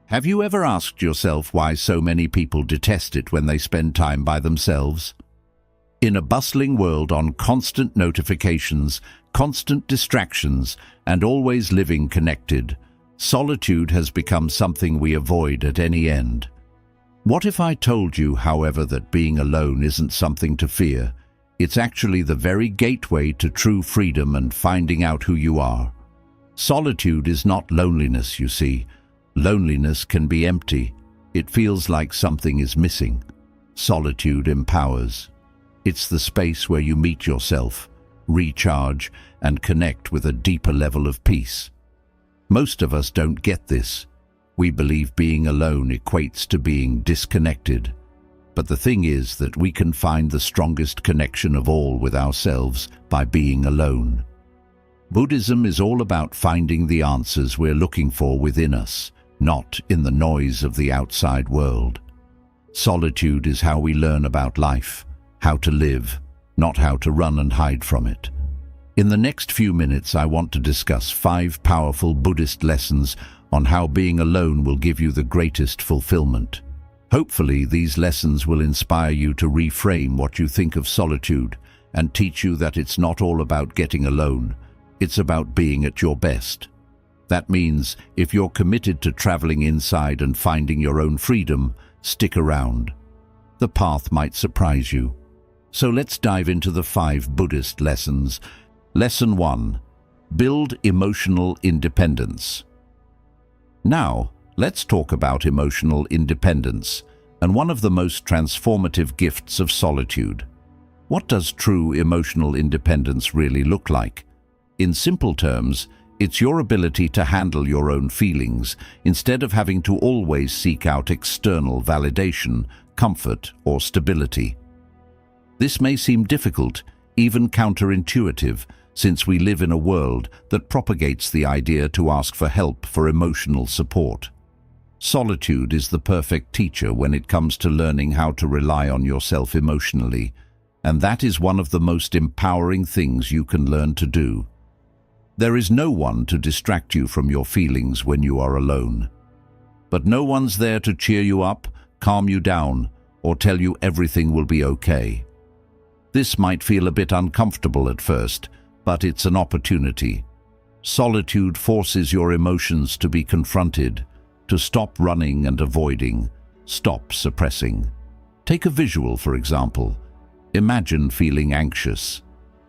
Have you ever asked yourself why so many people detest it when they spend time by themselves? In a bustling world on constant notifications, constant distractions, and always living connected, solitude has become something we avoid at any end. What if I told you, however, that being alone isn't something to fear? It's actually the very gateway to true freedom and finding out who you are. Solitude is not loneliness, you see. Loneliness can be empty. It feels like something is missing. Solitude empowers. It's the space where you meet yourself, recharge, and connect with a deeper level of peace. Most of us don't get this. We believe being alone equates to being disconnected. But the thing is that we can find the strongest connection of all with ourselves by being alone. Buddhism is all about finding the answers we're looking for within us, not in the noise of the outside world. Solitude is how we learn about life, how to live, not how to run and hide from it. In the next few minutes, I want to discuss 5 powerful Buddhist lessons on how being alone will give you the greatest fulfillment. Hopefully, these lessons will inspire you to reframe what you think of solitude and teach you that it's not all about getting alone. It's about being at your best. That means if you're committed to traveling inside and finding your own freedom, stick around. The path might surprise you. So let's dive into the 5 Buddhist lessons. Lesson 1. Build emotional independence. Now, let's talk about emotional independence and one of the most transformative gifts of solitude. What does true emotional independence really look like? In simple terms, it's your ability to handle your own feelings instead of having to always seek out external validation, comfort, or stability. This may seem difficult, even counterintuitive, since we live in a world that propagates the idea to ask for help for emotional support. Solitude is the perfect teacher when it comes to learning how to rely on yourself emotionally, and that is one of the most empowering things you can learn to do. There is no one to distract you from your feelings when you are alone. But no one's there to cheer you up, calm you down, or tell you everything will be okay. This might feel a bit uncomfortable at first, but it's an opportunity. Solitude forces your emotions to be confronted, to stop running and avoiding, stop suppressing. Take a visual, for example. Imagine feeling anxious.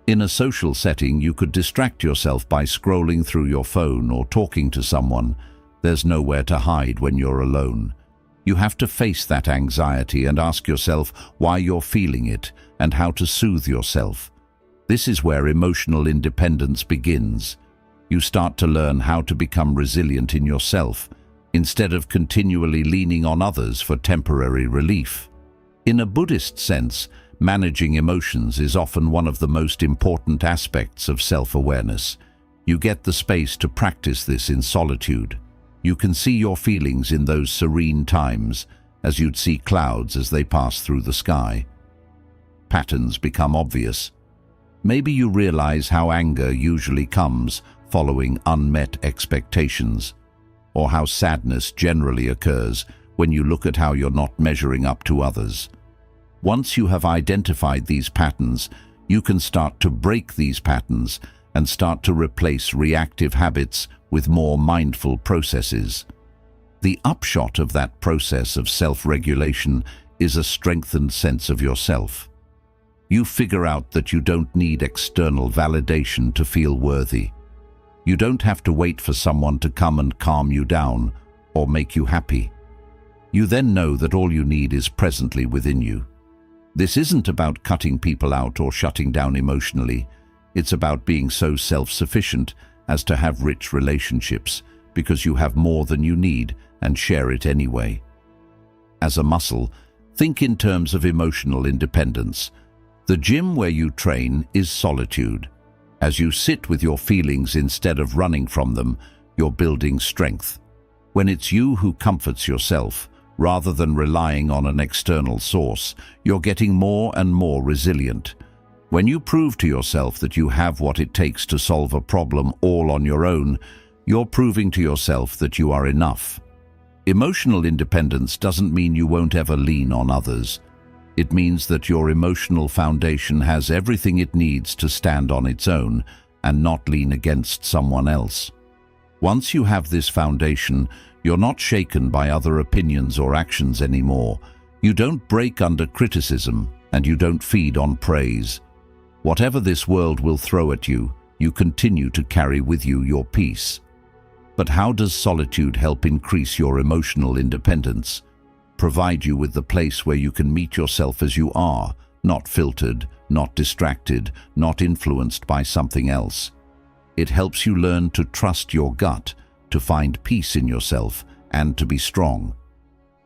In a social setting, you could distract yourself by scrolling through your phone or talking to someone. There's nowhere to hide when you're alone. You have to face that anxiety and ask yourself why you're feeling it and how to soothe yourself. This is where emotional independence begins. You start to learn how to become resilient in yourself, instead of continually leaning on others for temporary relief. In a Buddhist sense, managing emotions is often one of the most important aspects of self-awareness. You get the space to practice this in solitude. You can see your feelings in those serene times, as you'd see clouds as they pass through the sky. Patterns become obvious. Maybe you realize how anger usually comes following unmet expectations, or how sadness generally occurs when you look at how you're not measuring up to others. Once you have identified these patterns, you can start to break these patterns and start to replace reactive habits with more mindful processes. The upshot of that process of self-regulation is a strengthened sense of yourself. You figure out that you don't need external validation to feel worthy. You don't have to wait for someone to come and calm you down or make you happy. You then know that all you need is presently within you. This isn't about cutting people out or shutting down emotionally. It's about being so self-sufficient as to have rich relationships because you have more than you need and share it anyway. As a muscle, think in terms of emotional independence. The gym where you train is solitude. As you sit with your feelings instead of running from them, you're building strength. When it's you who comforts yourself, rather than relying on an external source, you're getting more and more resilient. When you prove to yourself that you have what it takes to solve a problem all on your own, you're proving to yourself that you are enough. Emotional independence doesn't mean you won't ever lean on others. It means that your emotional foundation has everything it needs to stand on its own and not lean against someone else. Once you have this foundation, you're not shaken by other opinions or actions anymore. You don't break under criticism, and you don't feed on praise. Whatever this world will throw at you, you continue to carry with you your peace. But how does solitude help increase your emotional independence? Provide you with the place where you can meet yourself as you are, not filtered, not distracted, not influenced by something else. It helps you learn to trust your gut, to find peace in yourself, and to be strong.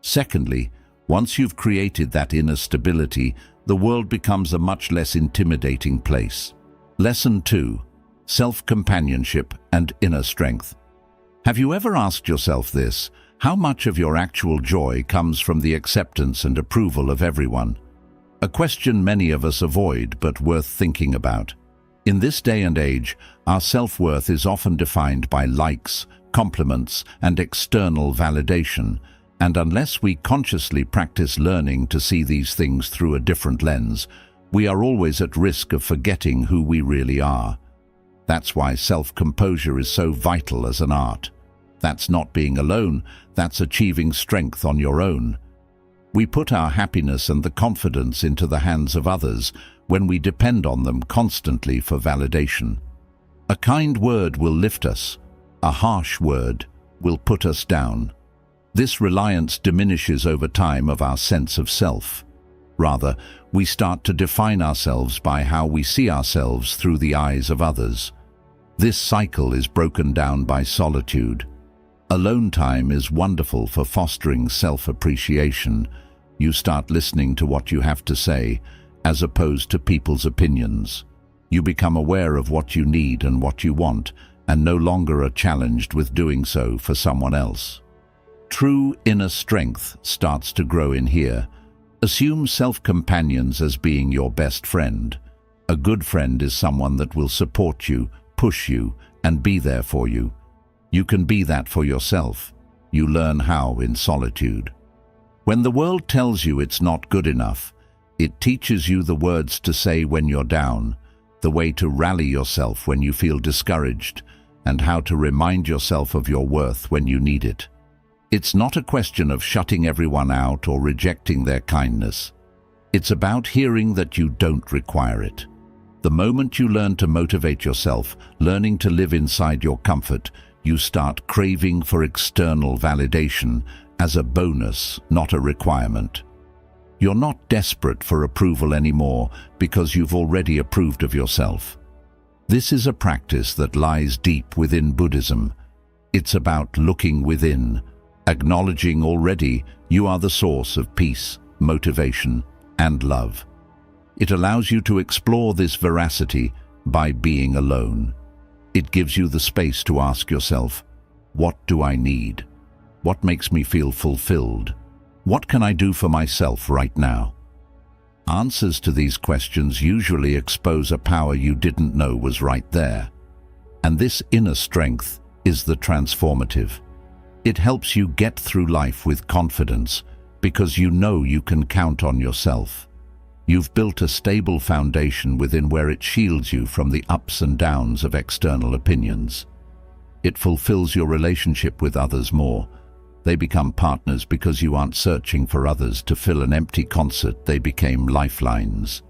Secondly, once you've created that inner stability, the world becomes a much less intimidating place. Lesson 2. Self-companionship and inner strength. Have you ever asked yourself this? How much of your actual joy comes from the acceptance and approval of everyone? A question many of us avoid, but worth thinking about. In this day and age, our self-worth is often defined by likes, compliments, and external validation, and unless we consciously practice learning to see these things through a different lens, we are always at risk of forgetting who we really are. That's why self-composure is so vital as an art. That's not being alone, that's achieving strength on your own. We put our happiness and the confidence into the hands of others when we depend on them constantly for validation. A kind word will lift us, a harsh word will put us down. This reliance diminishes over time of our sense of self. Rather, we start to define ourselves by how we see ourselves through the eyes of others. This cycle is broken down by solitude. Alone time is wonderful for fostering self-appreciation. You start listening to what you have to say, as opposed to people's opinions. You become aware of what you need and what you want, and no longer are challenged with doing so for someone else. True inner strength starts to grow in here. Assume self-companions as being your best friend. A good friend is someone that will support you, push you, and be there for you. You can be that for yourself. You learn how in solitude. When the world tells you it's not good enough, it teaches you the words to say when you're down, the way to rally yourself when you feel discouraged, and how to remind yourself of your worth when you need it. It's not a question of shutting everyone out or rejecting their kindness. It's about hearing that you don't require it. The moment you learn to motivate yourself, learning to live inside your comfort, you start craving for external validation as a bonus, not a requirement. You're not desperate for approval anymore because you've already approved of yourself. This is a practice that lies deep within Buddhism. It's about looking within, acknowledging already you are the source of peace, motivation, and love. It allows you to explore this veracity by being alone. It gives you the space to ask yourself, what do I need? What makes me feel fulfilled? What can I do for myself right now? Answers to these questions usually expose a power you didn't know was right there. And this inner strength is the transformative. It helps you get through life with confidence because you know you can count on yourself. You've built a stable foundation within where it shields you from the ups and downs of external opinions. It fulfills your relationship with others more. They become partners because you aren't searching for others to fill an empty concert. They became lifelines.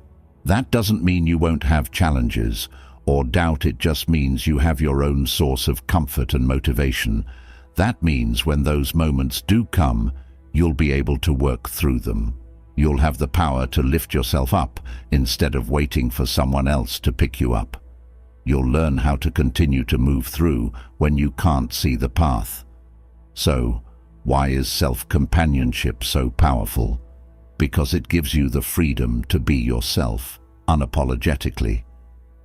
That doesn't mean you won't have challenges or doubt. It just means you have your own source of comfort and motivation. That means when those moments do come, you'll be able to work through them. You'll have the power to lift yourself up instead of waiting for someone else to pick you up. You'll learn how to continue to move through when you can't see the path. So, why is self-companionship so powerful? Because it gives you the freedom to be yourself, unapologetically.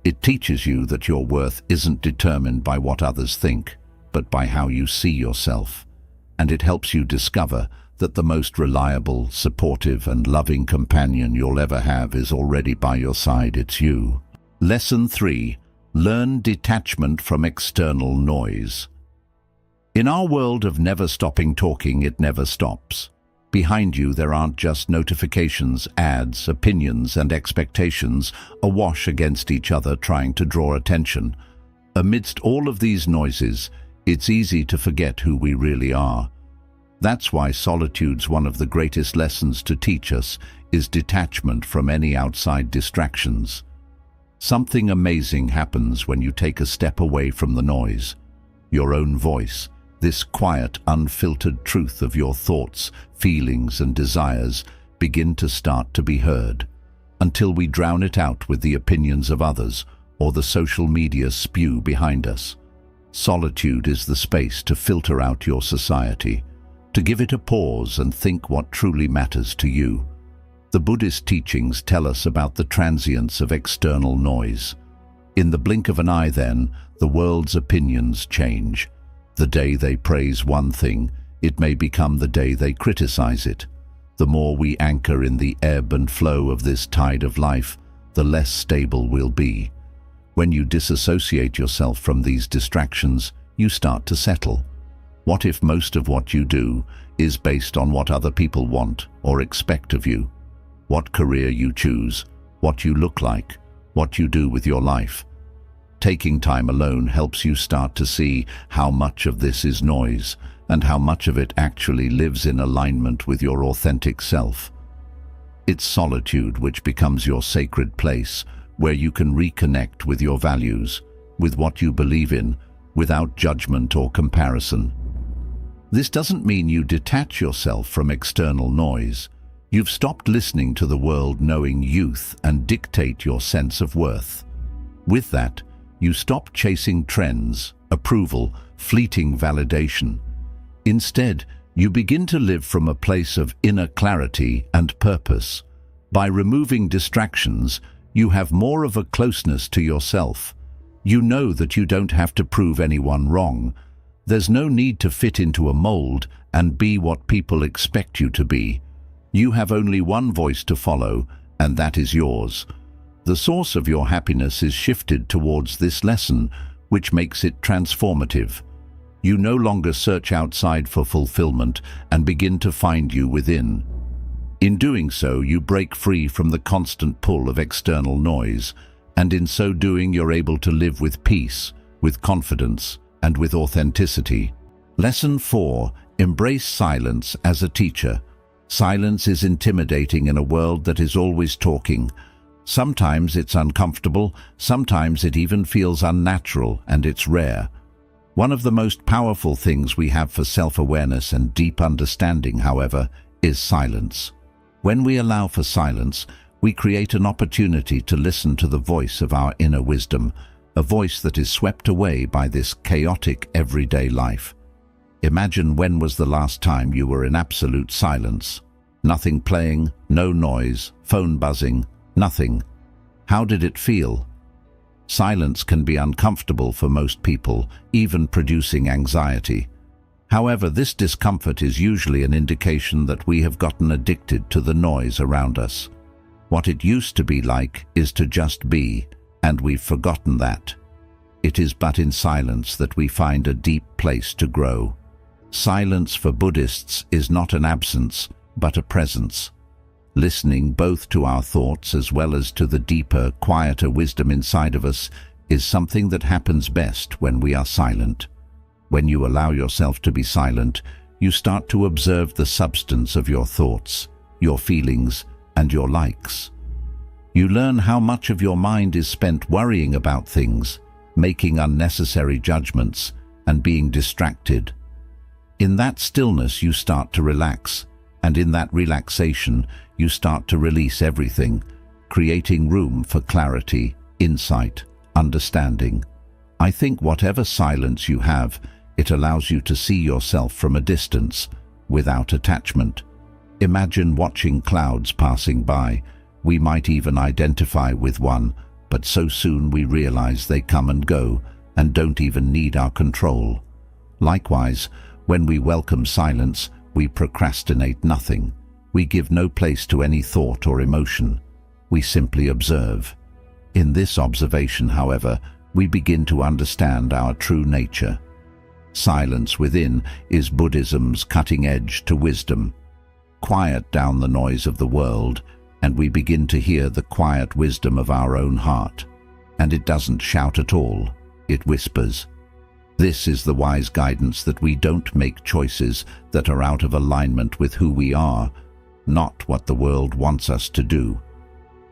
It teaches you that your worth isn't determined by what others think, but by how you see yourself. And it helps you discover that the most reliable, supportive, and loving companion you'll ever have is already by your side. It's you. Lesson 3. Learn detachment from external noise. In our world of never stopping talking, it never stops. Behind you there aren't just notifications, ads, opinions and expectations awash against each other trying to draw attention. Amidst all of these noises, it's easy to forget who we really are. That's why solitude's one of the greatest lessons to teach us is detachment from any outside distractions. Something amazing happens when you take a step away from the noise. Your own voice, this quiet, unfiltered truth of your thoughts, feelings and desires, begin to start to be heard, until we drown it out with the opinions of others or the social media spew behind us. Solitude is the space to filter out your society, to give it a pause and think what truly matters to you. The Buddhist teachings tell us about the transience of external noise. In the blink of an eye, then, the world's opinions change. The day they praise one thing, it may become the day they criticize it. The more we anchor in the ebb and flow of this tide of life, the less stable we'll be. When you disassociate yourself from these distractions, you start to settle. What if most of what you do is based on what other people want or expect of you? What career you choose, what you look like, what you do with your life. Taking time alone helps you start to see how much of this is noise and how much of it actually lives in alignment with your authentic self. It's solitude which becomes your sacred place, where you can reconnect with your values, with what you believe in, without judgment or comparison. This doesn't mean you detach yourself from external noise. You've stopped listening to the world knowing youth and dictate your sense of worth. With that, you stop chasing trends, approval, fleeting validation. Instead, you begin to live from a place of inner clarity and purpose. By removing distractions, you have more of a closeness to yourself. You know that you don't have to prove anyone wrong. There's no need to fit into a mold and be what people expect you to be. You have only one voice to follow, and that is yours. The source of your happiness is shifted towards this lesson, which makes it transformative. You no longer search outside for fulfillment and begin to find you within. In doing so, you break free from the constant pull of external noise, and in so doing you're able to live with peace, with confidence, and with authenticity. Lesson 4. Embrace silence as a teacher. Silence is intimidating in a world that is always talking. Sometimes it's uncomfortable, sometimes it even feels unnatural, and it's rare. One of the most powerful things we have for self-awareness and deep understanding, however, is silence. When we allow for silence, we create an opportunity to listen to the voice of our inner wisdom, a voice that is swept away by this chaotic everyday life. Imagine when was the last time you were in absolute silence. Nothing playing, no noise, phone buzzing, nothing. How did it feel? Silence can be uncomfortable for most people, even producing anxiety. However, this discomfort is usually an indication that we have gotten addicted to the noise around us. What it used to be like is to just be, and we've forgotten that. It is but in silence that we find a deep place to grow. Silence for Buddhists is not an absence, but a presence. Listening both to our thoughts as well as to the deeper, quieter wisdom inside of us is something that happens best when we are silent. When you allow yourself to be silent, you start to observe the substance of your thoughts, your feelings, and your likes. You learn how much of your mind is spent worrying about things, making unnecessary judgments, and being distracted. In that stillness you start to relax, and in that relaxation you start to release everything, creating room for clarity, insight, understanding. I think whatever silence you have, it allows you to see yourself from a distance, without attachment. Imagine watching clouds passing by. We might even identify with one, but so soon we realize they come and go, and don't even need our control. Likewise, when we welcome silence, we procrastinate nothing. We give no place to any thought or emotion. We simply observe. In this observation, however, we begin to understand our true nature. Silence within is Buddhism's cutting edge to wisdom. Quiet down the noise of the world, and we begin to hear the quiet wisdom of our own heart. And it doesn't shout at all, it whispers. This is the wise guidance that we don't make choices that are out of alignment with who we are, not what the world wants us to do.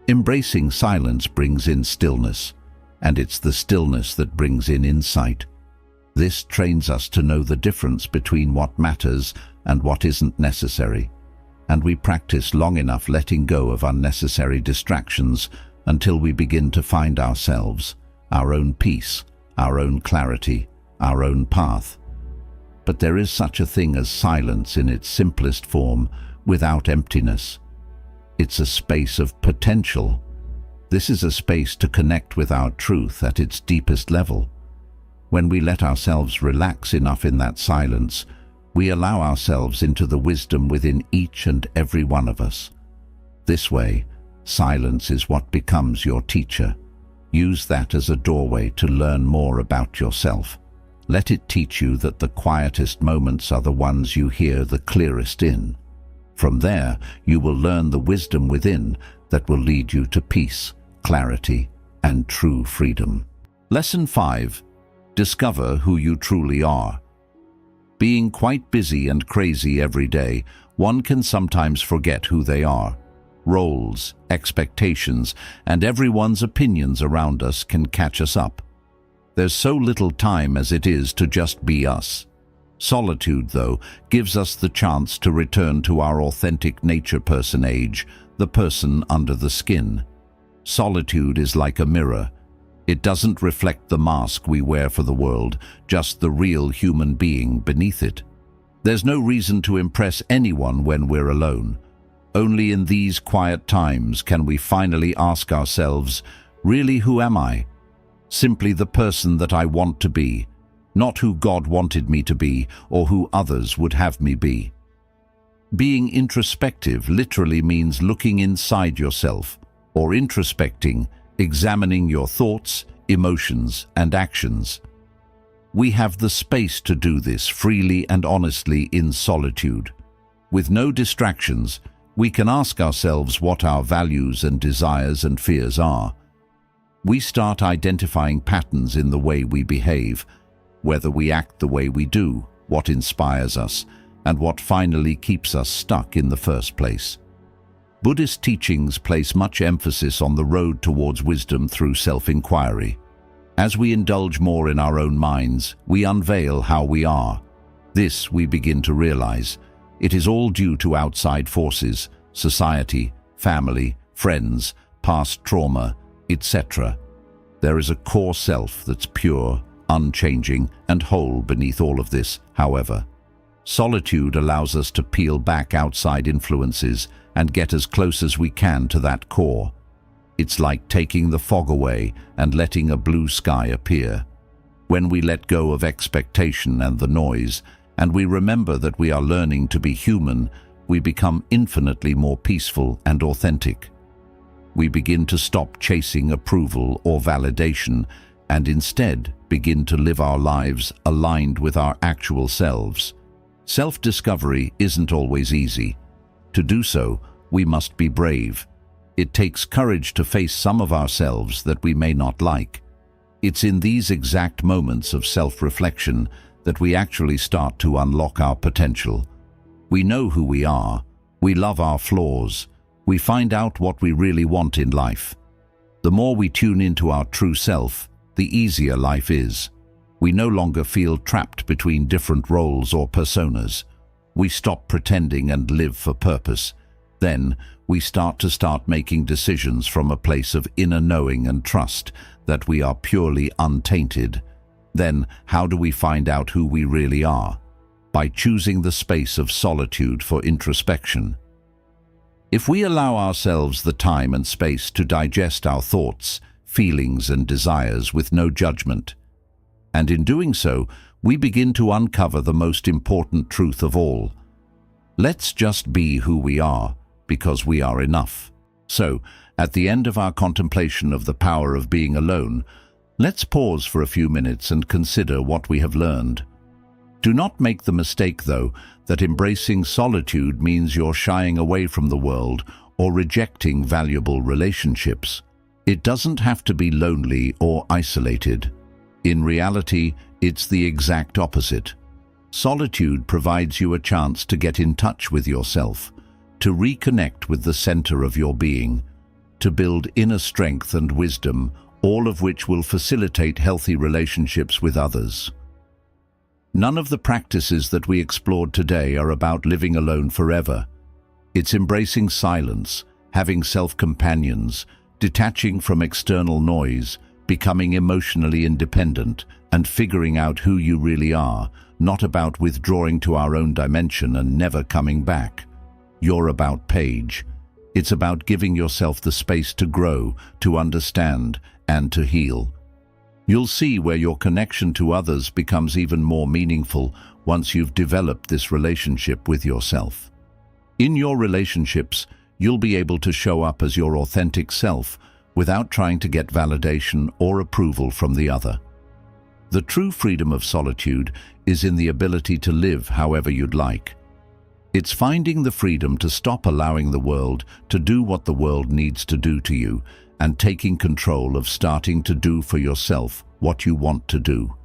Embracing silence brings in stillness, and it's the stillness that brings in insight. This trains us to know the difference between what matters and what isn't necessary, and we practice long enough letting go of unnecessary distractions until we begin to find ourselves, our own peace, our own clarity, our own path. But there is such a thing as silence in its simplest form, without emptiness. It's a space of potential. This is a space to connect with our truth at its deepest level. When we let ourselves relax enough in that silence, we allow ourselves into the wisdom within each and every one of us. This way, silence is what becomes your teacher. Use that as a doorway to learn more about yourself. Let it teach you that the quietest moments are the ones you hear the clearest in. From there, you will learn the wisdom within that will lead you to peace, clarity, and true freedom. Lesson 5. Discover who you truly are. Being quite busy and crazy every day, one can sometimes forget who they are. Roles, expectations, and everyone's opinions around us can catch us up. There's so little time as it is to just be us. Solitude, though, gives us the chance to return to our authentic nature personage, the person under the skin. Solitude is like a mirror. It doesn't reflect the mask we wear for the world, just the real human being beneath it. There's no reason to impress anyone when we're alone. Only in these quiet times can we finally ask ourselves, really, who am I? Simply the person that I want to be, not who God wanted me to be or who others would have me be. Being introspective literally means looking inside yourself, or introspecting, examining your thoughts, emotions, and actions. We have the space to do this freely and honestly in solitude. With no distractions, we can ask ourselves what our values and desires and fears are. We start identifying patterns in the way we behave, whether we act the way we do, what inspires us, and what finally keeps us stuck in the first place. Buddhist teachings place much emphasis on the road towards wisdom through self-inquiry. As we indulge more in our own minds, we unveil how we are. This, we begin to realize, it is all due to outside forces, society, family, friends, past trauma, etc. There is a core self that's pure, unchanging, and whole beneath all of this, however. Solitude allows us to peel back outside influences and get as close as we can to that core. It's like taking the fog away and letting a blue sky appear. When we let go of expectation and the noise, and we remember that we are learning to be human, we become infinitely more peaceful and authentic. We begin to stop chasing approval or validation and instead begin to live our lives aligned with our actual selves. Self-discovery isn't always easy. To do so, we must be brave. It takes courage to face some of ourselves that we may not like. It's in these exact moments of self-reflection that we actually start to unlock our potential. We know who we are. We love our flaws. We find out what we really want in life. The more we tune into our true self, the easier life is. We no longer feel trapped between different roles or personas. We stop pretending and live for purpose. Then, we start making decisions from a place of inner knowing and trust that we are purely untainted. Then, how do we find out who we really are? By choosing the space of solitude for introspection. If we allow ourselves the time and space to digest our thoughts, feelings, and desires with no judgment, and in doing so, we begin to uncover the most important truth of all. Let's just be who we are, because we are enough. So, at the end of our contemplation of the power of being alone, let's pause for a few minutes and consider what we have learned. Do not make the mistake, though, that embracing solitude means you're shying away from the world or rejecting valuable relationships. It doesn't have to be lonely or isolated. In reality, it's the exact opposite. Solitude provides you a chance to get in touch with yourself, to reconnect with the center of your being, to build inner strength and wisdom, all of which will facilitate healthy relationships with others. None of the practices that we explored today are about living alone forever. It's embracing silence, having self-companions, detaching from external noise, becoming emotionally independent, and figuring out who you really are, not about withdrawing to our own dimension and never coming back. You're about Paige. It's about giving yourself the space to grow, to understand, and to heal. You'll see where your connection to others becomes even more meaningful once you've developed this relationship with yourself. In your relationships, you'll be able to show up as your authentic self without trying to get validation or approval from the other. The true freedom of solitude is in the ability to live however you'd like. It's finding the freedom to stop allowing the world to do what the world needs to do to you, and taking control of starting to do for yourself what you want to do.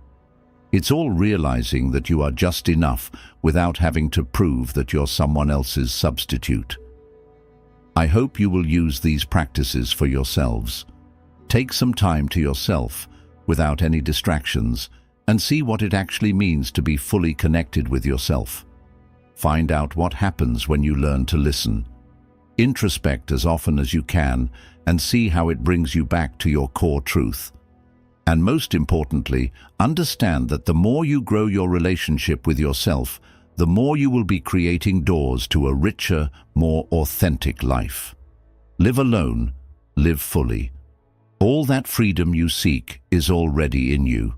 It's all realizing that you are just enough without having to prove that you're someone else's substitute. I hope you will use these practices for yourselves. Take some time to yourself, without any distractions, and see what it actually means to be fully connected with yourself. Find out what happens when you learn to listen. Introspect as often as you can and see how it brings you back to your core truth. And most importantly, understand that the more you grow your relationship with yourself, the more you will be creating doors to a richer, more authentic life. Live alone, live fully. All that freedom you seek is already in you.